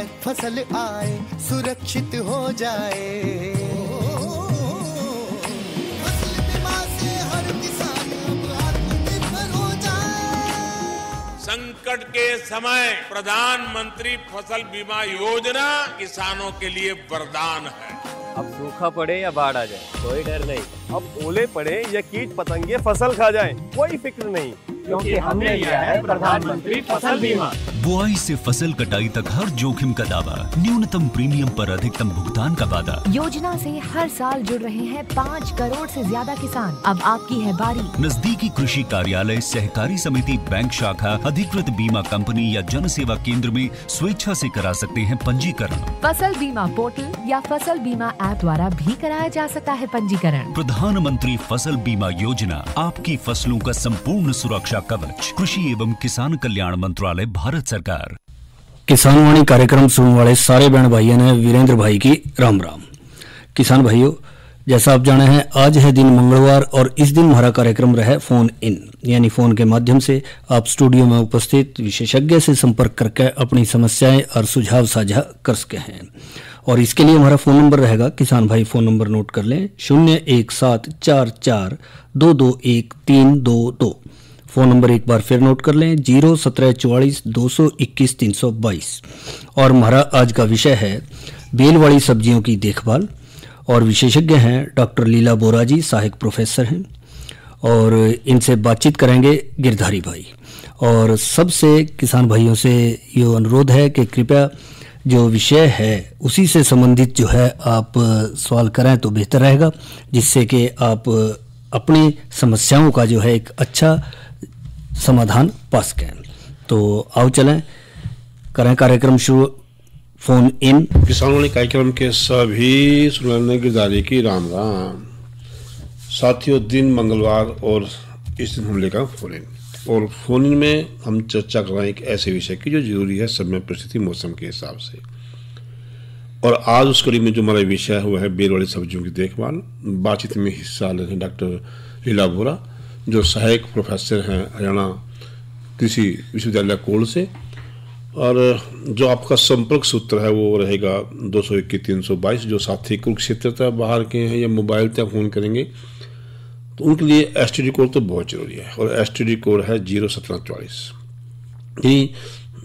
संकट फसल आए, सुरक्षित हो जाए। फसल बीमा से हर किसान अब आत्मनिर्भर हो जाए। संकट के समय प्रधानमंत्री फसल बीमा योजना किसानों के लिए वरदान है। अब सूखा पड़े या बाढ़ आ जाए कोई डर नहीं, अब ओले पड़े या कीट पतंगे फसल खा जाए कोई फिक्र नहीं, क्योंकि हमने लिया है प्रधानमंत्री फसल बीमा। बुआई से फसल कटाई तक हर जोखिम का दावा, न्यूनतम प्रीमियम पर अधिकतम भुगतान का वादा। योजना से हर साल जुड़ रहे हैं 5 करोड़ से ज्यादा किसान। अब आपकी है बारी। नजदीकी कृषि कार्यालय, सहकारी समिति, बैंक शाखा, अधिकृत बीमा कंपनी या जन सेवा केंद्र में स्वेच्छा से करा सकते हैं पंजीकरण। फसल बीमा पोर्टल या फसल बीमा ऐप द्वारा भी कराया जा सकता है पंजीकरण। प्रधानमंत्री फसल बीमा योजना, आपकी फसलों का संपूर्ण सुरक्षा कवच। कृषि एवं किसान कल्याण मंत्रालय, भारत सरकार। किसान वाणी कार्यक्रम सुनने वाले सारे बहन भाइयों ने वीरेंद्र भाई की राम राम। किसान भाइयों, जैसा आप जाने हैं, आज है दिन मंगलवार और इस दिन हमारा कार्यक्रम रहा फोन इन, यानी फोन के माध्यम से आप स्टूडियो में उपस्थित विशेषज्ञ से संपर्क करके अपनी समस्याएं और सुझाव साझा कर सके हैं। और इसके लिए हमारा फोन नंबर रहेगा, किसान भाई फोन नंबर नोट कर लें, 01744221322। फोन नंबर एक बार फिर नोट कर लें, 01744221322। और हमारा आज का विषय है बेल वाली सब्जियों की देखभाल और विशेषज्ञ हैं डॉक्टर लीला बोरा जी, सहायक प्रोफेसर हैं, और इनसे बातचीत करेंगे गिरधारी भाई। और सबसे किसान भाइयों से ये अनुरोध है कि कृपया जो विषय है उसी से संबंधित जो है आप सवाल करें तो बेहतर रहेगा, जिससे कि आप अपनी समस्याओं का जो है एक अच्छा समाधान पा सकें। तो आओ चलें, करें कार्यक्रम शुरू। Phone in. किसान वाणी कार्यक्रम के सभी सुनने गिरधारी की राम राम। साथियों, दिन मंगलवार और इस दिन हम लेकर फोन इन, और फोन इन में हम चर्चा कर रहे हैं एक ऐसे विषय की जो जरूरी है समय परिस्थिति मौसम के हिसाब से। और आज उस कड़ी में जो हमारा विषय है वो है बेल वाली सब्जियों की देखभाल। बातचीत में हिस्सा ले रहे हैं डॉक्टर लीला बोरा, जो सहायक प्रोफेसर हैं हरियाणा कृषि विश्वविद्यालय कोल से। और जो आपका संपर्क सूत्र है वो रहेगा 221-322। जो साथी कुरुक्षेत्र तक बाहर के हैं या मोबाइल तक फ़ोन करेंगे तो उनके लिए STD कोड तो बहुत ज़रूरी है, और STD कोड है 01744, यानी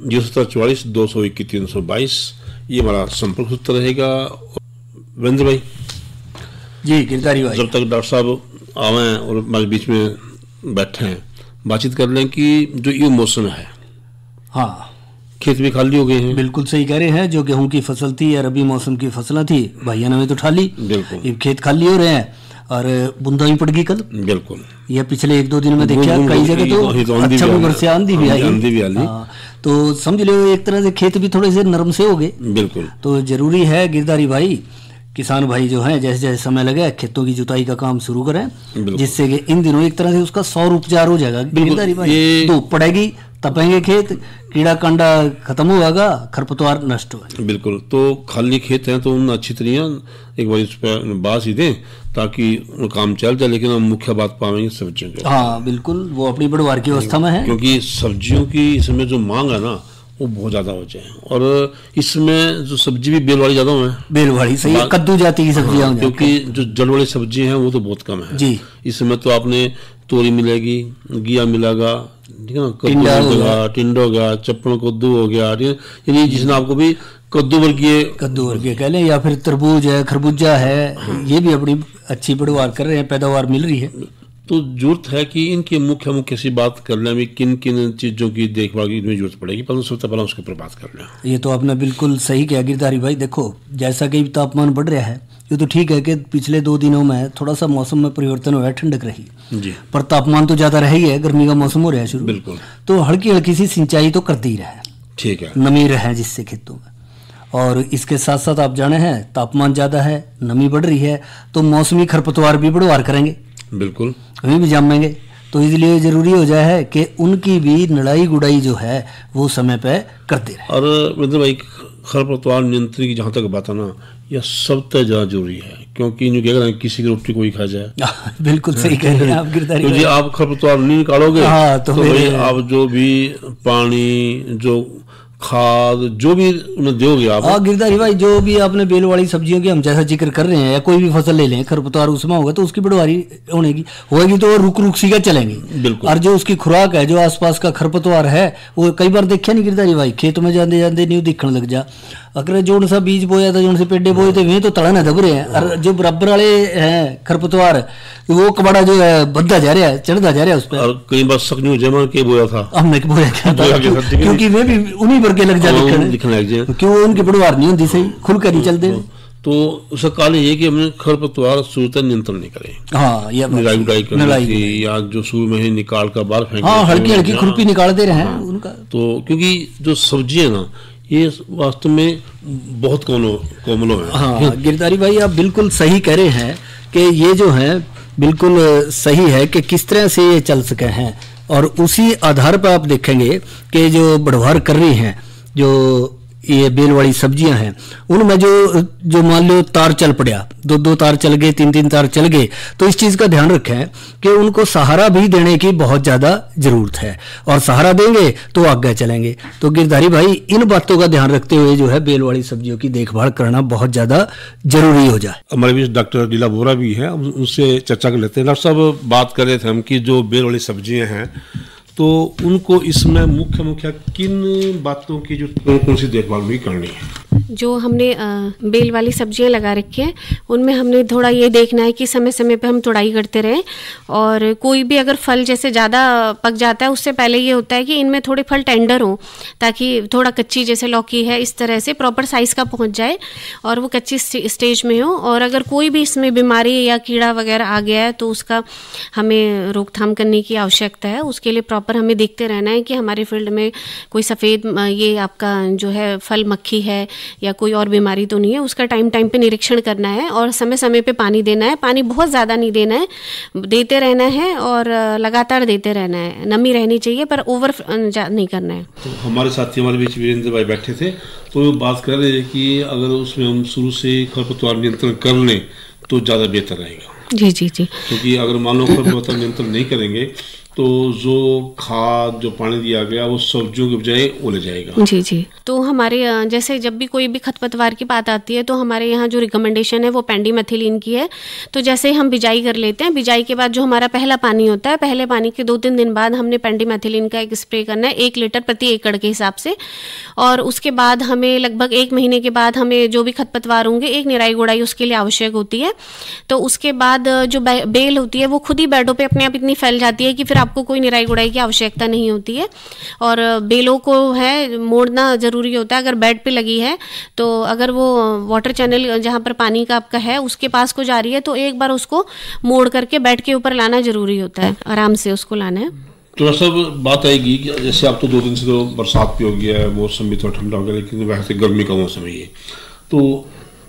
01744 221-322। ये हमारा संपर्क सूत्र रहेगा। वीरेंद्र भाई जी, गिरधारी भाई, जब तक डॉक्टर साहब आवें और हमारे बीच में बैठे हैं, बातचीत कर लें कि जो ये मौसम है, हाँ, खेत भी खाली हो गए हैं। बिल्कुल सही कह रहे हैं। जो गेहूं की फसल थी या रबी मौसम की फसलें थी, भाइयों ने तो उठा ली, बिल्कुल। ये खेत खाली हो रहे हैं और बूंदा भी पड़ गई कल, बिल्कुल। ये पिछले 1-2 दिन में देखा कई जगह तो अच्छा बरसे, आंधी भी आई। तो समझ लो एक तरह से खेत भी थोड़े से नरम से हो गए। बिल्कुल। तो जरूरी है गिरधारी भाई, किसान भाई जो हैं जैसे जैसे समय लगे खेतों की जुताई का काम शुरू करें, जिससे कि इन दिनों एक तरह से उसका सौर उपचार हो जाएगा। गिरधारी भाई, धूप पड़ेगी, तपेंगे खेत, कीड़ा कांडा खत्म होगा, खरपतवार नष्ट होगा। बिल्कुल। तो खाली खेत हैं तो उन अच्छी तरह एक बार इस पर बात ही दें ताकि काम चल जाए। लेकिन हम मुख्य बात पाएंगे सब्जियों की। हाँ बिल्कुल, वो अपनी बढ़वार की अवस्था में है, क्योंकि सब्जियों की इसमें जो मांग है ना वो बहुत ज्यादा हो जाए, और इसमें जो सब्जी भी बेल वाली ज्यादा है। बेल वाली सही है, कद्दू जाति की सब्जियां, हाँ, क्योंकि जो जड़ वाली सब्जी हैं वो तो बहुत कम है जी। इसमें तो आपने तोरी मिलेगी, घिया मिलेगा, ठीक है ना, कद्दू हो गया, टिंडो हो गया, चप्पन कद्दू हो गया, यानी जिसने आपको भी कद्दू वर्गीय कह लें, या फिर तरबूज है, खरबूजा है, ये भी अपनी अच्छी पैदावार कर रहे हैं, पैदावार मिल रही है। तो जरूरत है कि इनकी मुख्य सी बात कर लें, अभी किन किन चीज़ों की देखभाल की इनमें जरूरत पड़ेगी, पर सबसे पहले उसके ऊपर बात कर लें। ये तो आपने बिल्कुल सही किया गिरधारी भाई। देखो जैसा कि तापमान बढ़ रहा है, ये तो ठीक है कि पिछले 2 दिनों में थोड़ा सा मौसम में परिवर्तन हुआ है, ठंडक रही जी, पर तापमान तो ज़्यादा रही है, गर्मी का मौसम हो रहा है शुरू। बिल्कुल। तो हल्की हल्की सी सिंचाई तो करती ही रहे, ठीक है, नमी रहे जिससे खेतों में। और इसके साथ साथ आप जाने हैं तापमान ज़्यादा है, नमी बढ़ रही है, तो मौसमी खरपतवार भी बढ़वार करेंगे, बिल्कुल, कहीं भी जमेंगे। तो इसलिए जरूरी हो जाए है कि उनकी भी नड़ाई गुड़ाई जो है वो समय पे करते रहे। और मतलब भाई खरपतवार नियंत्रण की जहाँ तक बात है ना, यह सबसे ज़्यादा जरूरी है, क्योंकि जो कह रहे हैं किसी की रोटी कोई खा जाए। बिल्कुल सही कह रहे हैं आप गिरधारी भाई। आप खरपतवार नहीं निकालोगे तो भाई आप जो भी पानी जो खाद जो भी उन्हें दोगे आप। हाँ गिरधारी भाई, जो भी आपने बेल वाली सब्जियों की हम जैसा जिक्र कर रहे हैं, या कोई भी फसल ले लें, खरपतवार उसमें होगा तो उसकी बढ़वारी होगी तो रुक रुक सी का चलेंगे। बिल्कुल। और जो उसकी खुराक है, जो आसपास का खरपतवार है, वो कई बार देखा नहीं गिरधारी भाई, खेत में जाते जाते न्यू दिखने लग जा। अगर जो सा बीज बोया था, जो से पेडे बोए थे, वे तो तड़न दब रहे हैं, और जो बराबर वाले हैं खरपतवार, वो कबाड़ा जो है बढ़ता जा रहा है, चढ़ता जा रहा है उस पर। और कई बार सकन्यू जमा के बोया था, हमने बोया क्या था, क्योंकि वे भी उन्हीं पर के लग दिखने लग जाए, क्यों उनकी बढ़वार नहीं होती सही, खुल कर नहीं चलते। तो उसका कारण ये कि हमने खरपतवार सूरत नियंत्रण नहीं करे। हाँ, ये निराई गुड़ाई करनी, या जो शुरू में ही निकाल कर बाहर फेंक, हाँ, हल्की हल्की खुरपी निकालते रहे उनका। तो क्योंकि जो सब्जी है ना, ये वास्तव में बहुत कोमलो है। हाँ गिरधारी भाई, आप बिल्कुल सही कह रहे हैं कि ये जो है बिल्कुल सही है कि किस तरह से ये चल सके हैं, और उसी आधार पर आप देखेंगे कि जो बढ़वार कर रही हैं, जो ये बेल वाली सब्जियां हैं, उनमें जो मान लो तार चल पड़ा, दो तार चल गए, तीन तार चल गए, तो इस चीज का ध्यान रखें कि उनको सहारा भी देने की बहुत ज्यादा जरूरत है, और सहारा देंगे तो आगे चलेंगे। तो गिरधारी भाई, इन बातों का ध्यान रखते हुए जो है बेल वाली सब्जियों की देखभाल करना बहुत ज्यादा जरूरी हो जाए। हमारे बीच डॉक्टर लीला बोरा भी है, उनसे चर्चा कर लेते हैं। डॉक्टर साहब, बात कर रहे थे हम कि जो बेल वाली सब्जियां हैं, तो उनको इसमें मुख्य किन बातों की जो कौन सी देखभाल भी करनी है? जो हमने बेल वाली सब्जियां लगा रखी हैं, उनमें हमने थोड़ा ये देखना है कि समय समय पे हम तुड़ाई करते रहें, और कोई भी अगर फल जैसे ज़्यादा पक जाता है, उससे पहले ये होता है कि इनमें थोड़े फल टेंडर हों, ताकि थोड़ा कच्ची, जैसे लौकी है, इस तरह से प्रॉपर साइज़ का पहुंच जाए और वो कच्ची स्टेज में हो। और अगर कोई भी इसमें बीमारी या कीड़ा वगैरह आ गया है तो उसका हमें रोकथाम करने की आवश्यकता है। उसके लिए प्रॉपर हमें देखते रहना है कि हमारे फील्ड में कोई सफ़ेद ये आपका जो है फल मक्खी है या कोई और बीमारी तो नहीं है, उसका टाइम पे निरीक्षण करना है, और समय समय पे पानी देना है। पानी बहुत ज़्यादा नहीं देना है, देते रहना है और लगातार देते रहना है। नमी रहनी चाहिए पर ओवर नहीं करना है। तो हमारे साथी हमारे बीच वीरेंद्र भाई बैठे थे, तो वो बात कर रहे हैं कि अगर उसमें हम शुरू से खरपतवार नियंत्रण कर लें तो ज़्यादा बेहतर रहेगा। जी जी जी, क्योंकि अगर मान लो खरपतवार नियंत्रण नहीं करेंगे तो जो खाद, जो पानी दिया गया, वो सब्जियों के बजाय ओले जाएगा। जी जी, तो हमारे जैसे जब भी कोई भी खरपतवार की बात आती है तो हमारे यहाँ जो रिकमेंडेशन है वो पेंडिमेथिलीन की है। तो जैसे हम बिजाई कर लेते हैं, बिजाई के बाद जो हमारा पहला पानी होता है, पहले पानी के 2-3 दिन बाद हमने पेंडिमेथिलीन का एक स्प्रे करना है, 1 लीटर प्रति एकड़ के हिसाब से। और उसके बाद हमें लगभग 1 महीने के बाद हमें जो भी खरपतवार होंगे, एक निराई गुड़ाई उसके लिए आवश्यक होती है। तो उसके बाद जो बेल होती है वो खुद ही बेडों पे अपने आप इतनी फैल जाती है कि फिर आपको कोई निराई गुड़ाई की आवश्यकता नहीं होती है। और बेलों को है मोड़ना ज़रूरी होता है। अगर बेड पे लगी है तो अगर वो वाटर चैनल जहाँ पर पानी का आपका है उसके पास को जा रही है तो एक बार उसको मोड़ करके बेड के ऊपर लाना ज़रूरी होता है, आराम से उसको लाना है। तो सब बात आएगी कि जैसे आप तो 2 दिन से तो बरसात भी हो गया है, मौसम भी थोड़ा ठंडा हो गया, लेकिन वैसे गर्मी का मौसम है ये। तो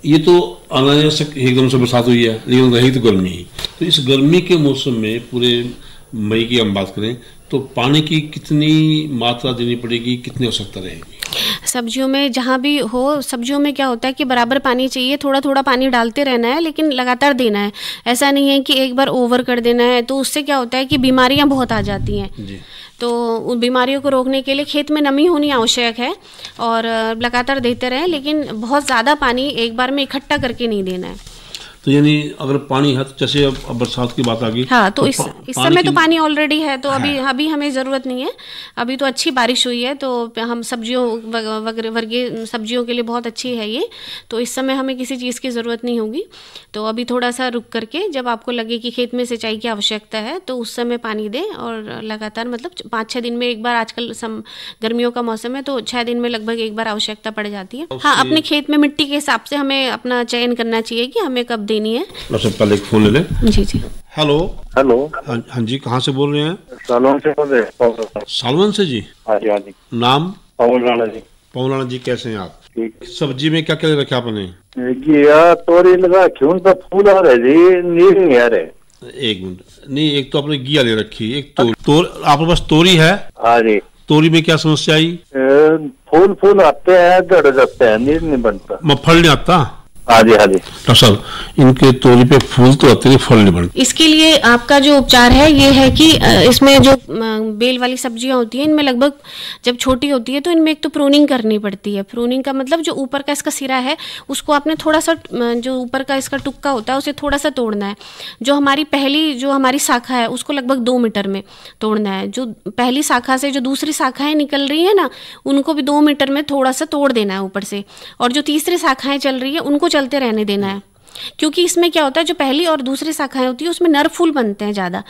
ये तो अनायासक एकदम से बरसात हुई है, लेकिन रही तो गर्मी ही। तो इस गर्मी के मौसम में पूरे मई की हम बात करें तो पानी की कितनी मात्रा देनी पड़ेगी, कितनी आवश्यकता रहेगी? सब्जियों में जहाँ भी हो, सब्जियों में क्या होता है कि बराबर पानी चाहिए, थोड़ा थोड़ा पानी डालते रहना है, लेकिन लगातार देना है। ऐसा नहीं है कि एक बार ओवर कर देना है, तो उससे क्या होता है कि बीमारियाँ बहुत आ जाती हैं जी। तो उन बीमारियों को रोकने के लिए खेत में नमी होनी आवश्यक है और लगातार देते रहें, लेकिन बहुत ज़्यादा पानी एक बार में इकट्ठा करके नहीं देना है। तो यानी अगर पानी है तो जैसे अब बरसात की बात आ गई, हाँ, तो इस समय तो पानी ऑलरेडी है, तो अभी हमें ज़रूरत नहीं है। अभी तो अच्छी बारिश हुई है, तो हम सब्जियों वर्गीय सब्जियों के लिए बहुत अच्छी है ये, तो इस समय हमें किसी चीज़ की ज़रूरत नहीं होगी। तो अभी थोड़ा सा रुक करके जब आपको लगे कि खेत में सिंचाई की आवश्यकता है तो उस समय पानी दें, और लगातार मतलब 5-6 दिन में एक बार, आजकल गर्मियों का मौसम है तो 6 दिन में लगभग एक बार आवश्यकता पड़ जाती है। हाँ, अपने खेत में मिट्टी के हिसाब से हमें अपना चयन करना चाहिए कि हमें कब देनी है। पहले एक फोन ले लें। जी जी, हेलो हेलो, हाँ जी, कहाँ से बोल रहे हैं? सालवन से बोल रहे हैं। सालवन से जी? हाँ जी, हाँ जी। नाम? पवन राणा जी। पवन राणा जी, कैसे हैं आप? ठीक। सब्जी में क्या क्या रखा आपने? तोरी लगा, क्यों तो फूल आ रहे जी, नीर नहीं आ रहे। एक मिनट, नहीं, एक तो आपने घिया ले रखी, एक आपके पास तोरी है? हाँ जी। तोरी में क्या समस्या आई? फूल आते हैं, गड़ जाते हैं, नीर नहीं बनता। फल नहीं आता? हाँ जी, हाँ जी। डॉक्टर साहब, इनके तोरी पे फूल तो आते नहीं, फल नहीं बनते। इसके लिए आपका जो उपचार है ये है कि इसमें जो बेल वाली सब्जियां होती हैं, इनमें लगभग जब छोटी होती है तो इनमें एक तो प्रूनिंग करनी पड़ती है। प्रूनिंग का मतलब जो ऊपर का इसका सिरा है उसको आपने थोड़ा सा, जो ऊपर का इसका टुक्का होता है उसे थोड़ा सा तोड़ना है। जो हमारी शाखा है उसको लगभग 2 मीटर में तोड़ना है। जो पहली शाखा से जो दूसरी शाखाएं निकल रही है ना, उनको भी 2 मीटर में थोड़ा सा तोड़ देना है ऊपर से, और जो तीसरी शाखाएं चल रही है उनको चलते रहने देना है। क्योंकि इसमें क्या होता है, जो पहली और दूसरी शाखाएं होती है उसमें नर फूल बनते हैं ज़्यादा।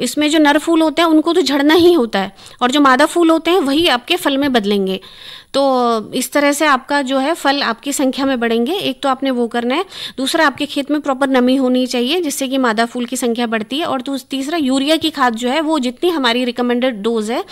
इसमें जो नर फूल होते हैं उनको तो झड़ना ही होता है, और जो मादा फूल होते हैं वही आपके फल में बदलेंगे। तो इस तरह से आपका जो है फल आपकी संख्या में बढ़ेंगे। एक तो आपने वो करना है, दूसरा आपके खेत में प्रॉपर नमी होनी चाहिए जिससे कि मादा फूल की संख्या बढ़ती है। और तीसरा यूरिया की खाद जो है वो जितनी हमारी रिकमेंडेड डोज है,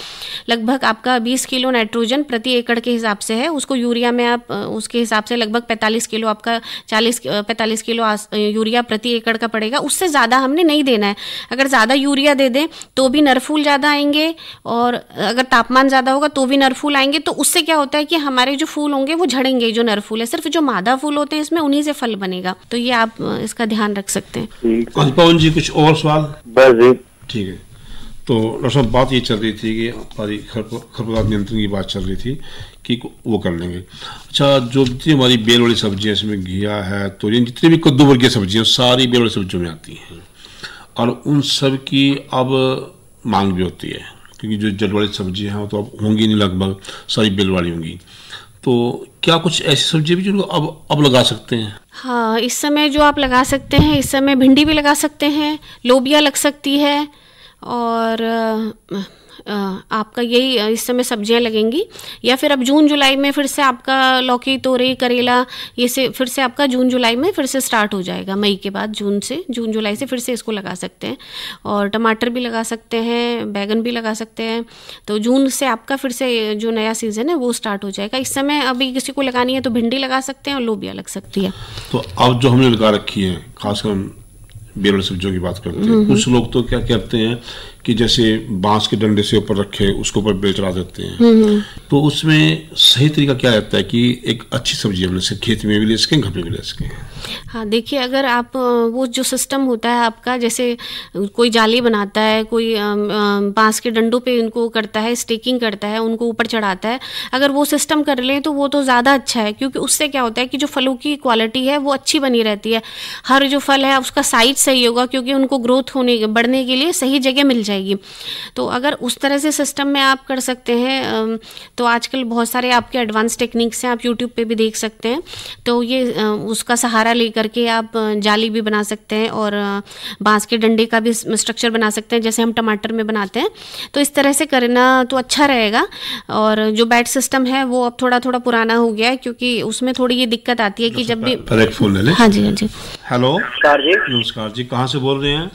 लगभग आपका 20 किलो नाइट्रोजन प्रति एकड़ के हिसाब से है, उसको यूरिया में आप उसके हिसाब से लगभग 45 किलो आपका 45 किलो यूरिया प्रति एकड़ का पड़ेगा। उससे ज़्यादा हमने नहीं देना है। अगर ज़्यादा यूरिया दे दें तो भी नरफूल ज़्यादा आएंगे, और अगर तापमान ज़्यादा होगा तो भी नरफूल आएंगे। तो उससे क्या होता है कि हमारे जो फूल होंगे वो झड़ेंगे। जो नरफूल है, सिर्फ जो मादा फूल होते हैं इसमें उन्हीं से फल बनेगा। तो ये आप इसका ध्यान रख सकते हैं। पवन जी कुछ और सवाल? बस जी ठीक है। तो डॉक्टर साहब बात ये चल रही थी कि हमारी खरपतवार नियंत्रण की बात चल रही थी कि वो कर लेंगे। अच्छा, जो जितनी हमारी बेल वाली सब्जियां, इसमें घिया है, तोरियां, जितनी भी कद्दू वर्गीय सब्जियां सारी बेल वाली सब्जियों में आती हैं, और उन सब की अब मांग भी होती है, क्योंकि जो जड़ वाली सब्जियां हैं वो तो अब होंगी नहीं, लगभग सारी बेल वाली होंगी। तो क्या कुछ ऐसी सब्जी भी जिनको अब लगा सकते हैं? हाँ, इस समय जो आप लगा सकते हैं, इस समय भिंडी भी लगा सकते हैं, लोबिया लग सकती है, और आपका यही इस समय सब्जियां लगेंगी। या फिर अब जून जुलाई में फिर से आपका लौकी, तोरई, करेला, ये से फिर से आपका जून जुलाई में फिर से स्टार्ट हो जाएगा। मई के बाद जून जुलाई से फिर से इसको लगा सकते हैं। और टमाटर भी लगा सकते हैं, बैगन भी लगा सकते हैं। तो जून से आपका फिर से जो नया सीज़न है वो स्टार्ट हो जाएगा। इस समय अभी किसी को लगानी है तो भिंडी लगा सकते हैं और लोबिया लग सकती है। तो अब जो हमने लगा रखी है, खासकर बेल वाली सब्जियों की बात करते हैं, कुछ लोग तो क्या करते हैं कि जैसे बांस के डंडे से ऊपर रखे उसके ऊपर बेल चढ़ा देते हैं। तो उसमें सही तरीका क्या रहता है कि एक अच्छी सब्जी हम खेत में भी ले सकें, घर में भी ले सकें? हाँ, देखिए, अगर आप वो जो सिस्टम होता है आपका, जैसे कोई जाली बनाता है, कोई बांस के डंडों पे उनको करता है, स्टेकिंग करता है, उनको ऊपर चढ़ाता है, अगर वो सिस्टम कर लें तो वो तो ज़्यादा अच्छा है। क्योंकि उससे क्या होता है कि जो फलों की क्वालिटी है वो अच्छी बनी रहती है। हर जो फल है उसका साइज सही होगा, क्योंकि उनको ग्रोथ बढ़ने के लिए सही जगह मिल जाएगी। तो अगर उस तरह से सिस्टम में आप कर सकते हैं, तो आजकल बहुत सारे आपके एडवांस टेक्निक्स हैं, आप यूट्यूब पे भी देख सकते हैं। तो ये उसका सहारा लेकर के आप जाली भी बना सकते हैं, और बांस के डंडे का भी स्ट्रक्चर बना सकते हैं, जैसे हम टमाटर में बनाते हैं। तो इस तरह से करना तो अच्छा रहेगा। और जो बैट सिस्टम है वो अब थोड़ा थोड़ा पुराना हो गया है, क्योंकि उसमें थोड़ी ये दिक्कत आती है कि जब भी फोन ले लें। हाँ जी, हाँ जी। हेलो, नमस्कार जी। नमस्कार जी, कहाँ से बोल रहे हैं?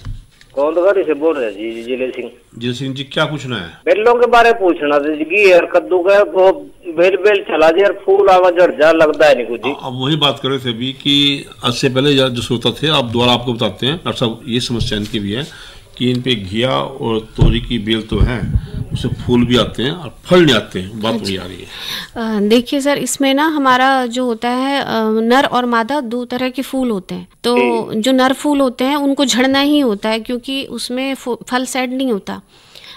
कौंदगढ़ से बोल रहे हैं जी, जिले सिंह। जिले सिंह जी, क्या पूछना है? बेलों के बारे में पूछना था जी। यार कद्दू का वो बेल चला जी, यार फूल आवा जड़ जा लगता है नहीं कुछ जी। अब वही बात कर रहे थे अभी कि इससे पहले जो श्रोता थे, आप दोबारा आपको बताते हैं। डॉक्टर साहब, ये समस्या इनकी भी है कि इन पे घिया और तोरी की बेल तो है, उससे फूल भी आते हैं और फल नहीं आते हैं। बात वही आ रही है। देखिए सर, इसमें ना हमारा जो होता है, नर और मादा 2 तरह के फूल होते हैं। तो जो नर फूल होते हैं उनको झड़ना ही होता है, क्योंकि उसमें फल सेट नहीं होता।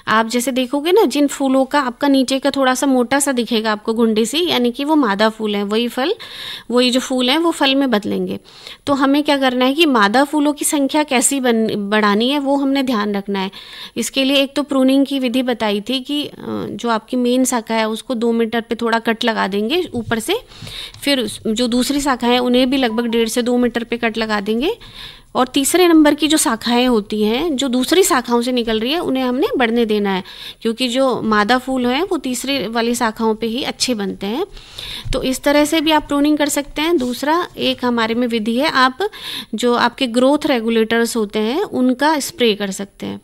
आप जैसे देखोगे ना, जिन फूलों का आपका नीचे का थोड़ा सा मोटा सा दिखेगा आपको घुंडी सी, यानी कि वो मादा फूल है। वही जो फूल हैं वो फल में बदलेंगे। तो हमें क्या करना है कि मादा फूलों की संख्या कैसी बढ़ानी है वो हमने ध्यान रखना है। इसके लिए एक तो प्रूनिंग की विधि बताई थी कि जो आपकी मेन शाखा है उसको 2 मीटर पे थोड़ा कट लगा देंगे ऊपर से। फिर जो दूसरी शाखा है उन्हें भी लगभग 1.5 से 2 मीटर पे कट लगा देंगे। और तीसरे नंबर की जो शाखाएं होती हैं जो दूसरी शाखाओं से निकल रही है उन्हें हमने बढ़ने देना है, क्योंकि जो मादा फूल हैं वो तीसरी वाली शाखाओं पे ही अच्छे बनते हैं। तो इस तरह से भी आप प्रूनिंग कर सकते हैं। दूसरा एक हमारे में विधि है, आप जो आपके ग्रोथ रेगुलेटर्स होते हैं उनका स्प्रे कर सकते हैं।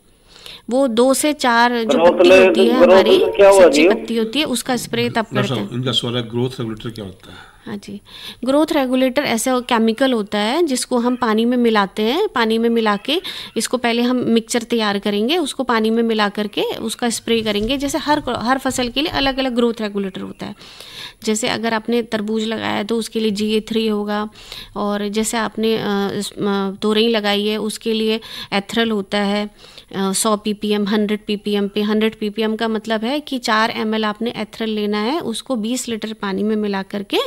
वो 2 से 4 जो पत्ती होती है हमारी सब्जी पत्ती होती है उसका स्प्रे तब करते हैं। इनका सवाल है, ग्रोथ रेगुलेटर क्या होता है? हाँ जी, ग्रोथ रेगुलेटर ऐसा केमिकल होता है जिसको हम पानी में मिलाते हैं। पानी में मिला के इसको पहले हम मिक्सचर तैयार करेंगे, उसको पानी में मिला करके उसका स्प्रे करेंगे। जैसे हर फसल के लिए अलग अलग ग्रोथ रेगुलेटर होता है। जैसे अगर आपने तरबूज लगाया है तो उसके लिए GA3 होगा, और जैसे आपने तोरई लगाई है उसके लिए एथरल होता है 100 ppm 100 ppm पे। 100 ppm का मतलब है कि 4 ml आपने एथरल लेना है, उसको 20 लीटर पानी में मिला करके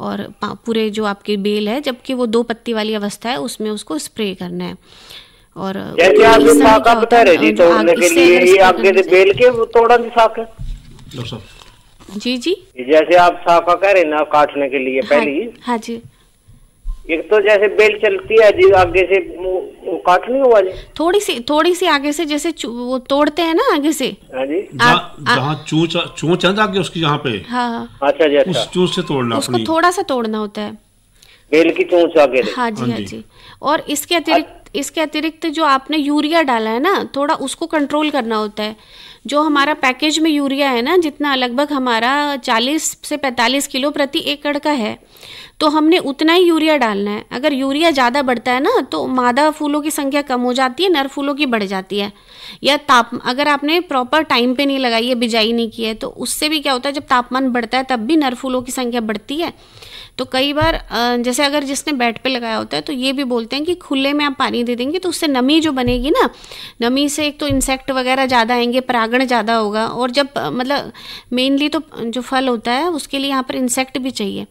और पूरे जो आपकी बेल है, जबकि वो 2 पत्ती वाली अवस्था है, उसमें उसको स्प्रे करना है। और जैसे आप जो साका बता रहे जी तोड़ने के लिए, ये आगे से बेल के तोड़ा नहीं साका? जी जी, जैसे आप साका कह रहे ना काटने के लिए पहली। हाँ जी, एक तो जैसे बेल चलती है जी, आगे से वो काटनी हुआ जी, थोड़ी सी आगे से, जैसे वो तोड़ते हैं ना आगे से। हाँ जी, जहाँ चोंच है आगे उसकी, जहाँ पे। हाँ, अच्छा जी, अच्छा, उस चोंच से तोड़ना, उसको थोड़ा सा तोड़ना होता है, बेल की चोंच आगे। हाँ जी, हाँ जी। और इसके अतिरिक्त जो आपने यूरिया डाला है ना, थोड़ा उसको कंट्रोल करना होता है। जो हमारा पैकेज में यूरिया है ना, जितना लगभग हमारा 40 से 45 किलो प्रति एकड़ का है, तो हमने उतना ही यूरिया डालना है। अगर यूरिया ज़्यादा बढ़ता है ना तो मादा फूलों की संख्या कम हो जाती है, नर फूलों की बढ़ जाती है। या अगर आपने प्रॉपर टाइम पे नहीं लगाई है, बिजाई नहीं की है, तो उससे भी क्या होता है, जब तापमान बढ़ता है तब भी नर फूलों की संख्या बढ़ती है। तो कई बार जैसे अगर जिसने बेड पे लगाया होता है तो ये भी बोलते हैं कि खुले में आप पानी दे देंगे तो उससे नमी जो बनेगी ना, नमी से एक तो इंसेक्ट वगैरह ज़्यादा आएंगे, परागण ज़्यादा होगा। और जब मतलब मेनली तो जो फल होता है उसके लिए यहाँ पर इंसेक्ट भी चाहिए।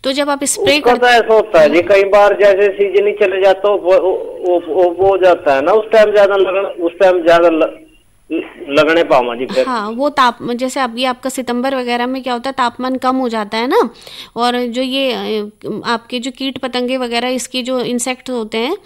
तो जब आप स्प्रे करते हैं, ऐसा होता है जी, कई बार जैसे सीजन ही चले जाता वो हो जाता है ना, उस टाइम ज़्यादा लगने पावा जी फिर। हाँ, वो जैसे अभी आपका सितंबर वगैरह में क्या होता है, तापमान कम हो जाता है ना, और जो ये आपके जो कीट पतंगे वगैरह इसके जो इंसेक्ट होते हैं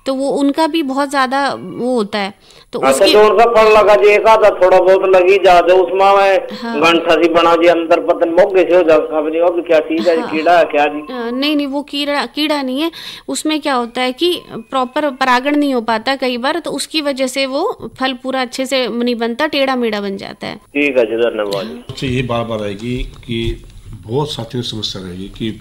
तो वो उनका भी बहुत ज्यादा वो होता है। तो उसकी उनका फल लगा जी, एक आधा थोड़ा बहुत लगी जाते उसमें घंटा सी बना जी, अंदर पतन मोगे से हो जाता है, क्या चीज है, कीड़ा है क्या जी? नहीं, वो कीड़ा नहीं है। उसमें क्या होता है कि प्रॉपर परागण नहीं हो पाता कई बार, तो उसकी वजह से वो फल पूरा अच्छे से नहीं बनता, टेढ़ा मेढ़ा बन जाता है। ठीक है जी, धन्यवाद। ये बार बार आएगी कि बहुत साथियों की समस्या रहेगी कि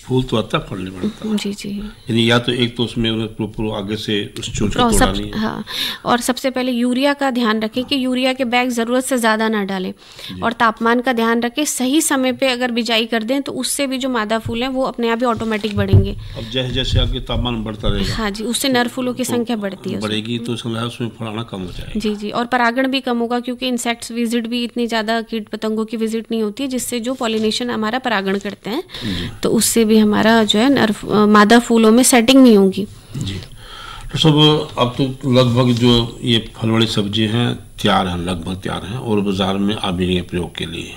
फूल तो आता फल नहीं बनता। जी जी, यानी या तो एक तो उसमें उन्हें पूरा आगे से उस चोंच को तोड़ना नहीं है। हाँ, और सबसे पहले यूरिया का ध्यान रखें कि यूरिया के बैग ज़रूरत से ज़्यादा ना डालें, और तापमान का ध्यान रखें। सही समय पे अगर बिजाई कर दें तो उससे भी जो मादा फूल हैं वो अपने आप ही ऑटोमेटिक बढ़ेंगे। अब जैसे जैसे आगे तापमान बढ़ता रहेगा, हाँ जी, उससे नर फूलों की संख्या बढ़ती बढ़ेगी, तो उसमें फलाना कम हो जाएगा। जी जी, और परागण भी कम होगा क्योंकि इंसेक्ट्स विजिट भी इतनी ज़्यादा कीट पतंगों की विजिट नहीं होती है, जिससे जो पॉलिनेशन हमारा परागण करते हैं, तो उससे भी हमारा जो है मादा फूलों में सेटिंग नहीं होगी। जी, तो सब अब तो लगभग जो ये फल वाली सब्जी हैं तैयार हैं, लगभग तैयार हैं और बाजार में आ भी रही हैं प्रयोग के लिए।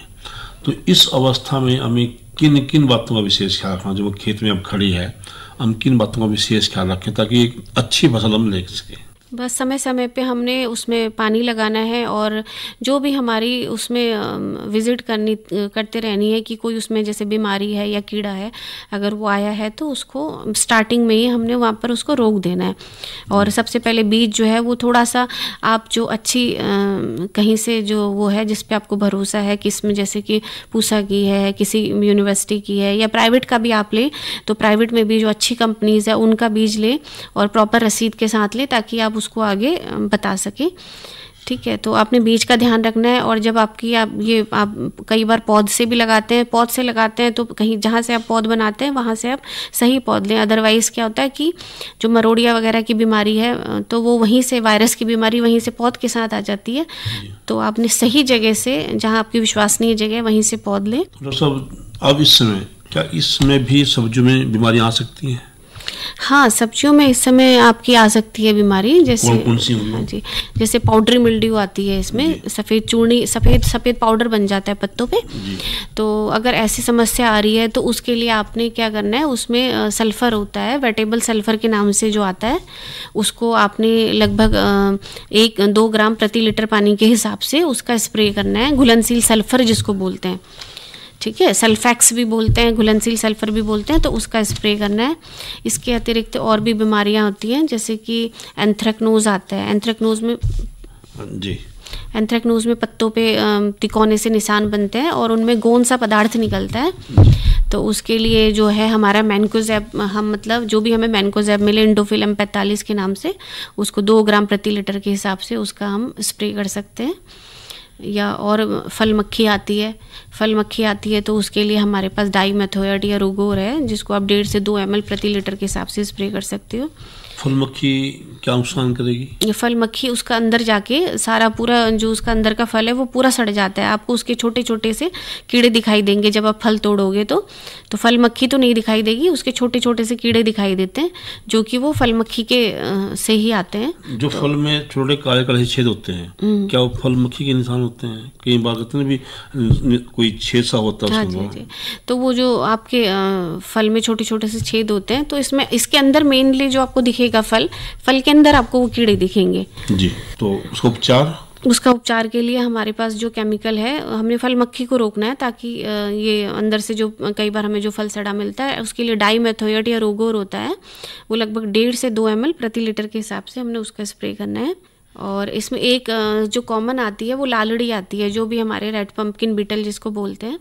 तो इस अवस्था में हमें किन किन बातों का विशेष ख्याल रखना, जो खेत में अब खड़ी है, हम किन बातों का विशेष ख्याल रखें ताकि एक अच्छी फसल हम ले सकें? बस समय समय पे हमने उसमें पानी लगाना है, और जो भी हमारी उसमें विजिट करते रहनी है कि कोई उसमें जैसे बीमारी है या कीड़ा है, अगर वो आया है तो उसको स्टार्टिंग में ही हमने वहाँ पर उसको रोक देना है। और सबसे पहले बीज जो है वो थोड़ा सा आप जो अच्छी कहीं से जो वो है जिस पे आपको भरोसा है कि इसमें जैसे कि पूसा की है, किसी यूनिवर्सिटी की है, या प्राइवेट का भी आप लें तो प्राइवेट में भी जो अच्छी कंपनीज़ है उनका बीज लें और प्रॉपर रसीद के साथ लें ताकि आप उसको आगे बता सके। ठीक है, तो आपने बीज का ध्यान रखना है। और जब आप कई बार पौध से भी लगाते हैं, पौध से लगाते हैं तो कहीं जहाँ से आप पौध बनाते हैं वहाँ से आप सही पौध लें। अदरवाइज़ क्या होता है कि जो मरोड़िया वगैरह की बीमारी है तो वो वहीं से, वायरस की बीमारी वहीं से पौध के साथ आ जाती है। तो आपने सही जगह से, जहाँ आपकी विश्वसनीय जगह, वहीं से पौध लें। अब इस समय क्या इसमें भी सब्जियों में बीमारियाँ आ सकती हैं? हाँ, सब्जियों में इस समय आपकी आ सकती है बीमारी, जैसे कौन सी? हाँ जी, जैसे पाउडरी मिल्ड्यू आती है, इसमें सफ़ेद पाउडर बन जाता है पत्तों पे। तो अगर ऐसी समस्या आ रही है तो उसके लिए आपने क्या करना है, उसमें सल्फ़र होता है, वेटेबल सल्फ़र के नाम से जो आता है, उसको आपने लगभग 1-2 ग्राम प्रति लीटर पानी के हिसाब से उसका स्प्रे करना है। घुलनशील सल्फ़र जिसको बोलते हैं, ठीक है, सल्फैक्स भी बोलते हैं, घुलनशील सल्फर भी बोलते हैं, तो उसका स्प्रे करना है। इसके अतिरिक्त और भी बीमारियां होती हैं, जैसे कि एंथ्रेक्नोज आता है। एंथ्रेक्नोज में जी एंथ्रेक्नोज में पत्तों पे तिकोने से निशान बनते हैं और उनमें गोंद सा पदार्थ निकलता है। तो उसके लिए जो है हमारा मैनकोजेब, हम मतलब जो भी हमें मैनकोजेब मिले इंडोफिलम 45 के नाम से, उसको 2 ग्राम प्रति लीटर के हिसाब से उसका हम स्प्रे कर सकते हैं। या और फल मक्खी आती है तो उसके लिए हमारे पास डाइमेथोएट या रुगोर है, जिसको आप 1.5 से 2 ml प्रति लीटर के हिसाब से स्प्रे कर सकते हो। फल मक्खी क्या नुकसान करेगी? ये फल मक्खी उसका अंदर जाके सारा पूरा जो उसका अंदर का फल है वो पूरा सड़ जाता है। आपको उसके छोटे छोटे से कीड़े दिखाई देंगे जब आप फल तोड़ोगे तो फल मक्खी तो नहीं दिखाई देगी, उसके छोटे छोटे से कीड़े दिखाई देते हैं, जो कि वो फल मक्खी के से ही आते हैं। जो फल में छोटे काले काले छेद होते हैं, क्या वो फल मक्खी के निशान होते हैं? कई बार कहते हैं भी कोई छेद सा होता है। हाँ जी। तो वो जो आपके फल में छोटे छोटे से छेद होते हैं, तो इसमें इसके अंदर मेनली जो आपको दिखेगा फल के अंदर आपको वो कीड़े दिखेंगे जी। तो उसका उपचार के लिए हमारे पास जो केमिकल है, हमने फल मक्खी को रोकना है ताकि ये अंदर से जो कई बार हमें जो फल सड़ा मिलता है, उसके लिए डाइमेथोएट या रुगोर होता है, वो लगभग 1.5 से 2 ml प्रति लीटर के हिसाब से हमने उसका स्प्रे करना है। और इसमें एक जो कॉमन आती है वो लालड़ी आती है, जो भी हमारे रेड पंपकिन बीटल जिसको बोलते हैं।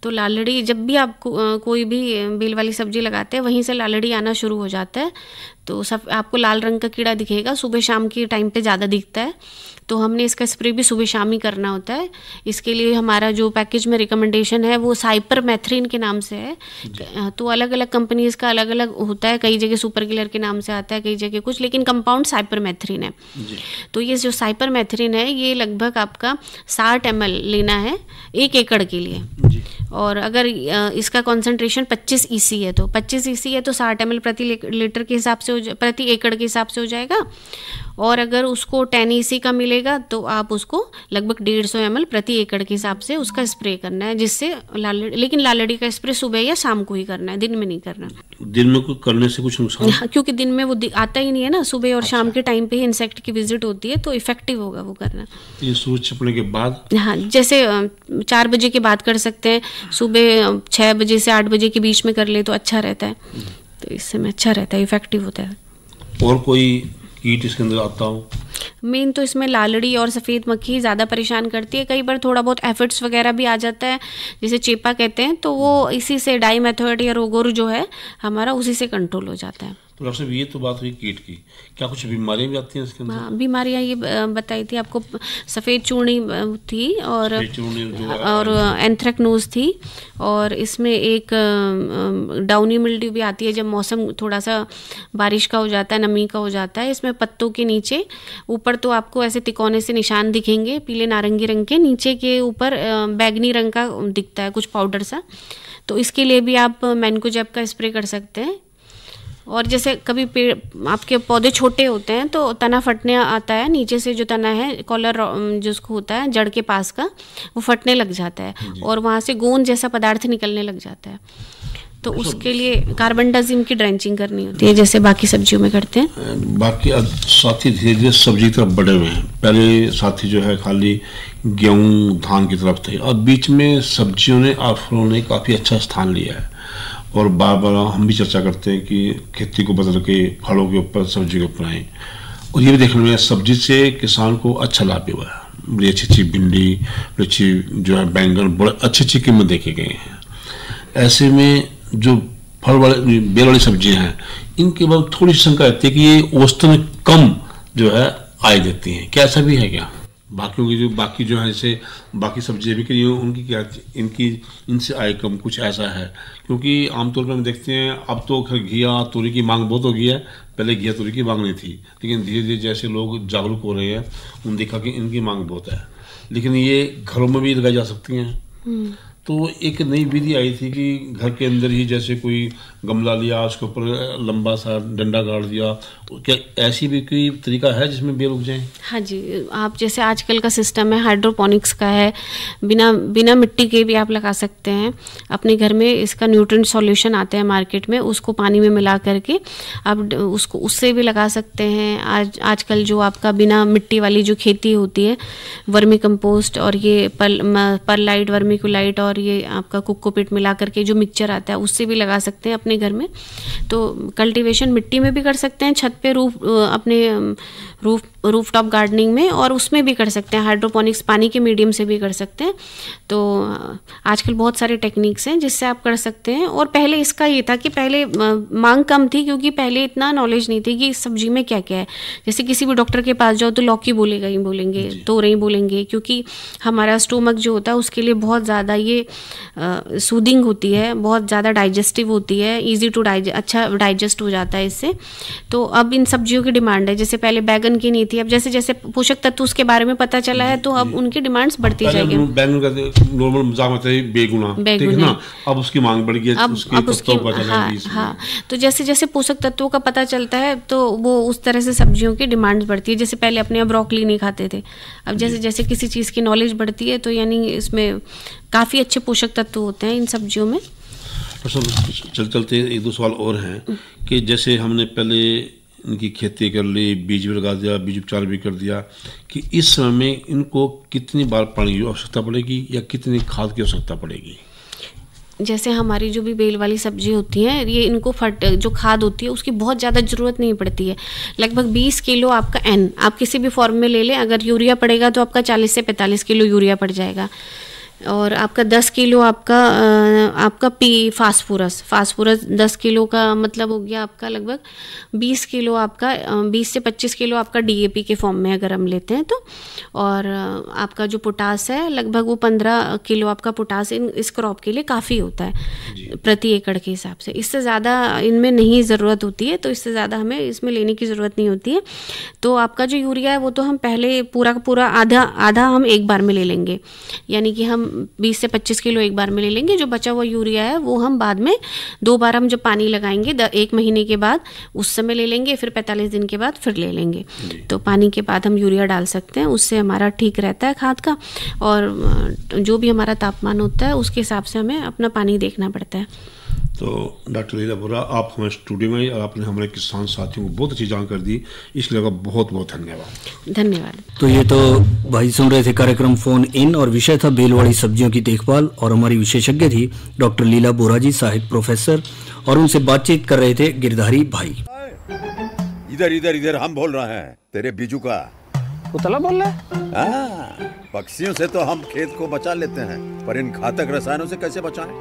तो लालड़ी जब भी आप कोई भी बेल वाली सब्जी लगाते हैं, वहीं से लालड़ी आना शुरू हो जाता है। तो सब आपको लाल रंग का कीड़ा दिखेगा, सुबह शाम के टाइम पे ज़्यादा दिखता है। तो हमने इसका स्प्रे भी सुबह शाम ही करना होता है। इसके लिए हमारा जो पैकेज में रिकमेंडेशन है वो साइपरमेथ्रिन के नाम से है। तो अलग अलग कंपनीज का अलग अलग होता है, कई जगह सुपर किलर के नाम से आता है, कई जगह कुछ, लेकिन कंपाउंड साइपरमेथ्रिन है। तो ये जो साइपरमेथ्रिन है ये लगभग आपका 60 ml लेना है 1 एकड़ के लिए। और अगर इसका कॉन्सेंट्रेशन 25 EC है तो 25 EC है तो 60 ml प्रति लीटर के हिसाब से प्रति एकड़ के हिसाब से हो जाएगा। और अगर उसको 10 EC का मिलेगा तो आप उसको लगभग 150 ml प्रति एकड़ के हिसाब से उसका स्प्रे करना है, जिससे लेकिन लालड़ी का स्प्रे सुबह या शाम को ही करना है, दिन में नहीं करना। दिन में करने से कुछ नुकसान? क्योंकि दिन में वो आता ही नहीं है ना, सुबह और शाम के टाइम पे ही इंसेक्ट की विजिट होती है, तो इफेक्टिव होगा वो करना। ये सूरज छिपने के बाद? हाँ, जैसे 4 बजे के बाद कर सकते हैं, सुबह 6 बजे से 8 बजे के बीच में कर ले तो अच्छा रहता है। तो इससे में अच्छा रहता है, इफेक्टिव होता है। और कोई कीट इसके अंदर आता हो? मेन तो इसमें लालड़ी और सफ़ेद मक्खी ज़्यादा परेशान करती है। कई बार थोड़ा बहुत एफिड्स वगैरह भी आ जाता है, जिसे चेपा कहते हैं, तो वो इसी से डाइमेथोएट या रुगोर जो है हमारा उसी से कंट्रोल हो जाता है। तो डॉक्टर साहब ये तो बात हुई कीट की, क्या कुछ बीमारियां भी आती हैं इसके अंदर? हाँ, बीमारियां ये बताई थी आपको, सफ़ेद चूर्णी थी और एंथ्रेक्नोज थी, और इसमें एक डाउनी मिल्ड्यू भी आती है जब मौसम थोड़ा सा बारिश का हो जाता है, नमी का हो जाता है। इसमें पत्तों के नीचे ऊपर तो आपको ऐसे तिकोने से निशान दिखेंगे पीले नारंगी रंग के, नीचे के ऊपर बैगनी रंग का दिखता है कुछ पाउडर सा। तो इसके लिए भी आप मैनकोजेब का स्प्रे कर सकते हैं। और जैसे कभी पेड़ आपके पौधे छोटे होते हैं तो तना फटने आता है, नीचे से जो तना है कॉलर जिसको होता है जड़ के पास का, वो फटने लग जाता है और वहाँ से गोंद जैसा पदार्थ निकलने लग जाता है। तो उसके लिए कार्बनडाजिम की ड्रेंचिंग करनी होती है, जैसे बाकी सब्जियों में करते हैं। बाकी साथी धीरे धीरे सब्जी की तरफ बढ़े हुए हैं। पहले साथी जो है खाली गेहूँ धान की तरफ थे, और बीच में सब्जियों ने और फलों ने काफ़ी अच्छा स्थान लिया है। और बार बार हम भी चर्चा करते हैं कि खेती को बदल के फलों के ऊपर सब्जी के ऊपर आए, और ये भी देखने में सब्जी से किसान को अच्छा लाभ भी हुआ है। बड़ी अच्छी अच्छी भिंडी, बड़ी अच्छी जो है बैंगन, बड़े अच्छी अच्छी कीमत देखे गए हैं। ऐसे में जो फल वाले बेल वाली सब्जियां हैं, इनके बाद थोड़ी शंका रहती है कि ये औसतन कम जो है आय देती हैं। क्या ऐसा भी है क्या? बाकियों की जो बाकी जो है जैसे बाकी सब्जियां भी करी उनकी क्या इनसे आय कम कुछ ऐसा है? क्योंकि आमतौर पर हम देखते हैं अब तो घिया तोरी की मांग बहुत हो गई है, पहले घिया तोरी की मांग नहीं थी, लेकिन धीरे धीरे जैसे लोग जागरूक हो रहे हैं उन्होंने देखा कि इनकी मांग बहुत है। लेकिन ये घरों में भी लगाई जा सकती हैं। तो एक नई विधि आई थी कि घर के अंदर ही जैसे कोई गमला लिया, उसके ऊपर लंबा सा डंडा गाड़ दिया, क्या ऐसी भी कोई तरीका है जिसमें बेल उग जाए? हाँ जी, आप जैसे आजकल का सिस्टम है हाइड्रोपोनिक्स का है, बिना मिट्टी के भी आप लगा सकते हैं अपने घर में। इसका न्यूट्रिएंट सॉल्यूशन आता है मार्केट में, उसको पानी में मिला करके आप उसको उससे भी लगा सकते हैं। आजकल जो आपका बिना मिट्टी वाली जो खेती होती है, वर्मी कंपोस्ट और ये परलाइट वर्मिकुलाइट और और ये आपका कोकोपीट मिला करके जो मिक्सचर आता है उससे भी लगा सकते हैं अपने घर में। तो कल्टीवेशन मिट्टी में भी कर सकते हैं, छत पे अपने रूफ टॉप गार्डनिंग में, और उसमें भी कर सकते हैं, हाइड्रोपोनिक्स पानी के मीडियम से भी कर सकते हैं। तो आजकल बहुत सारे टेक्निक्स हैं जिससे आप कर सकते हैं। और पहले इसका ये था कि पहले मांग कम थी, क्योंकि पहले इतना नॉलेज नहीं थी कि इस सब्जी में क्या क्या है। जैसे किसी भी डॉक्टर के पास जाओ तो लौकी बोलेगा ही बोलेंगे, तोरई ही बोलेंगे, क्योंकि हमारा स्टोमक जो होता है उसके लिए बहुत ज़्यादा ये सूदिंग होती है, बहुत ज़्यादा डाइजेस्टिव होती है, ईजी टू अच्छा डाइजेस्ट हो जाता है इससे। तो अब इन सब्जियों की डिमांड है, जैसे पहले बैगन की नहीं थी, अब जैसे जैसे पोषक तत्व उसके बारे में पता चला है तो अब उनकी डिमांड्स बढ़ती जाएगी। बैगन का नॉर्मल मजाक होता है बेगुना, ठीक है ना, अब उसकी मांग बढ़ गई, अब उसकी हाँ, तो जैसे जैसे पोषक तत्वों का पता चलता है तो वो उस तरह से सब्जियों की डिमांड बढ़ती है। जैसे पहले अपने ब्रोकली नहीं खाते थे, अब जैसे जैसे किसी चीज़ की नॉलेज बढ़ती है तो यानी इसमें काफ़ी अच्छे पोषक तत्व होते हैं इन सब्जियों में। चलते एक दो सवाल और हैं कि जैसे हमने पहले इनकी खेती कर ली, बीज भी लगा दिया, बीज उपचार भी कर दिया, कि इस समय में इनको कितनी बार पानी की आवश्यकता पड़ेगी या कितनी खाद की आवश्यकता पड़ेगी? जैसे हमारी जो भी बेल वाली सब्जी होती है, ये इनको जो खाद होती है उसकी बहुत ज़्यादा ज़रूरत नहीं पड़ती है। लगभग 20 किलो आपका आप किसी भी फॉर्म में ले लें, अगर यूरिया पड़ेगा तो आपका 40 से 45 किलो यूरिया पड़ जाएगा। और आपका 10 किलो आपका फास्फोरस 10 किलो का मतलब हो गया आपका लगभग 20 किलो आपका 20 से 25 किलो आपका DAP के फॉर्म में अगर हम लेते हैं तो। और आपका जो पोटास है लगभग वो 15 किलो आपका पोटास इस क्रॉप के लिए काफ़ी होता है प्रति एकड़ के हिसाब से। इससे ज़्यादा इनमें नहीं ज़रूरत होती है, तो इससे ज़्यादा हमें इसमें लेने की ज़रूरत नहीं होती है। तो आपका जो यूरिया है वो तो हम पहले पूरा आधा हम एक बार में ले लेंगे, यानी कि हम 20 से 25 किलो एक बार में ले लेंगे। जो बचा हुआ यूरिया है वो हम बाद में 2 बार हम जब पानी लगाएंगे 1 महीने के बाद उस समय ले लेंगे, फिर 45 दिन के बाद फिर ले लेंगे। तो पानी के बाद हम यूरिया डाल सकते हैं, उससे हमारा ठीक रहता है खाद का। और जो भी हमारा तापमान होता है उसके हिसाब से हमें अपना पानी देखना पड़ता है। तो डॉक्टर लीला बोरा, आप हमारे स्टूडियो में और आपने हमारे किसान साथियों को बहुत अच्छी जानकारी दी, इसके लिए बहुत बहुत धन्यवाद। धन्यवाद। तो ये तो भाई सुन रहे थे कार्यक्रम फोन इन, और विषय था बेलवाड़ी सब्जियों की देखभाल, और हमारी विशेषज्ञ थी डॉक्टर लीला बोरा जी, सहायक प्रोफेसर, और उनसे बातचीत कर रहे थे गिरधारी भाई। इधर इधर इधर हम बोल रहे हैं तेरे बीजू का पुतला बोल रहा है। पक्षियों से तो हम खेत को बचा लेते हैं, पर इन घातक रसायनों से कैसे बचाएं?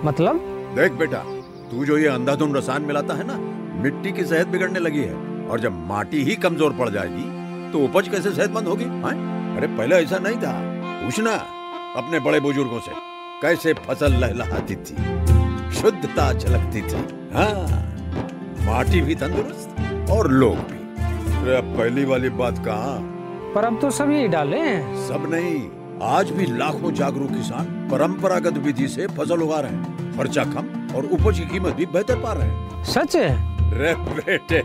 मतलब? देख बेटा, तू जो ये अंधाधुंध रसायन मिलाता है ना, मिट्टी की सेहत बिगड़ने लगी है, और जब माटी ही कमजोर पड़ जाएगी तो उपज कैसे सेहतमंद होगी? अरे पहले ऐसा नहीं था, पूछना अपने बड़े बुजुर्गों से, कैसे फसल लहलहाती थी, शुद्धता झलकती थी। हाँ, माटी भी तंदुरुस्त और लोग भी। अरे अब पहली वाली बात कहाँ? पर अब तो सब यही डाले हैं। सब नहीं, आज भी लाखों जागरूक किसान परंपरागत विधि से फसल उगा रहे हैं, खर्चा कम और उपज की कीमत भी बेहतर पा रहे हैं। सच है? रे बेटे,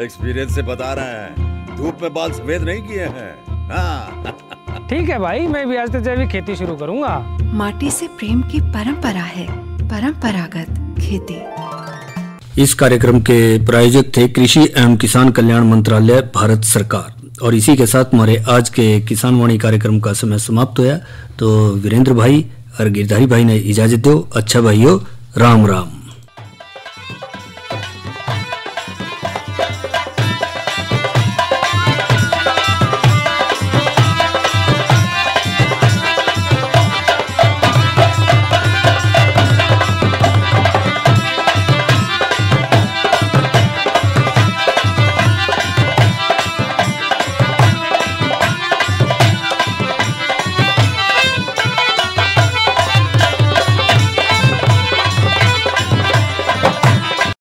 एक्सपीरियंस से बता रहे हैं, धूप में बाल सफेद नहीं किए हैं। हाँ। ठीक है भाई, मैं भी आज से जैविक खेती शुरू करूंगा। माटी से प्रेम की परंपरा है, परंपरागत खेती। इस कार्यक्रम के प्रायोजक थे कृषि एवं किसान कल्याण मंत्रालय, भारत सरकार। और इसी के साथ हमारे आज के किसान वाणी कार्यक्रम का समय समाप्त हुआ। तो वीरेंद्र भाई और गिरधारी भाई ने इजाजत दो। अच्छा भाइयों, राम राम।